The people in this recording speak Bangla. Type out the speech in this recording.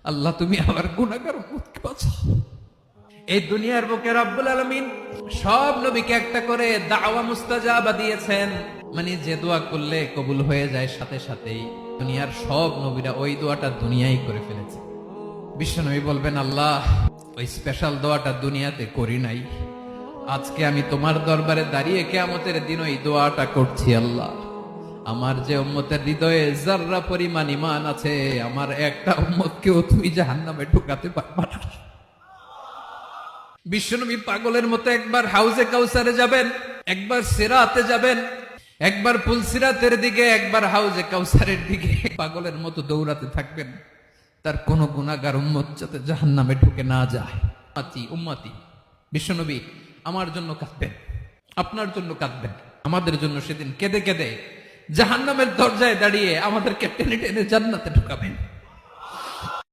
আল্লাহ তুমি আমার গুনাহগার উম্মতকে বাঁচাও। এই দুনিয়ার বুকে রব্বুল আলামিন সব নবীকে একটা করে দাওয়া মুস্তাজাবা দিয়েছেন, মানে যে দোয়া করলে কবুল হয়ে যায় সাথে সাথেই। দুনিয়ার সব নবীরা ওই দোয়াটা দুনিয়ায় করে ফেলেছে। বিশ্বনবী বলবেন, আল্লাহ ওই স্পেশাল দোয়াটা দুনিয়াতে করি নাই, আজকে আমি তোমার দরবারে দাঁড়িয়ে কিয়ামতের দিন ওই দোয়াটা করছি। আল্লাহ আমার যে উম্মতের হৃদয়ে যাররা পরিমাণ ঈমান আছে, আমার একটা উম্মতকেও তুমি জাহান্নামে ঢুকাতে পারবা না। বিশ্বনবী পাগলের মতো একবার হাউজে কাউসারে যাবেন, একবার সিরাতে যাবেন, একবার পুলসিরাতের দিকে, একবার হাউজে কাউসারের দিকে, পাগলের মতো দৌড়াতে থাকবেন। তার কোন গুনাহগার উম্মত যাতে জাহান্নামে ঢুকে না যায়। উম্মতি বিশ্বনবী আমার জন্য কাঁদবেন, আপনার জন্য কাঁদবেন, আমাদের জন্য সেদিন কেঁদে কেঁদে জাহান্নামের দরজায় দাঁড়িয়ে আমাদেরকে টেনে টেনে জান্নাতে ঢুকাবেন।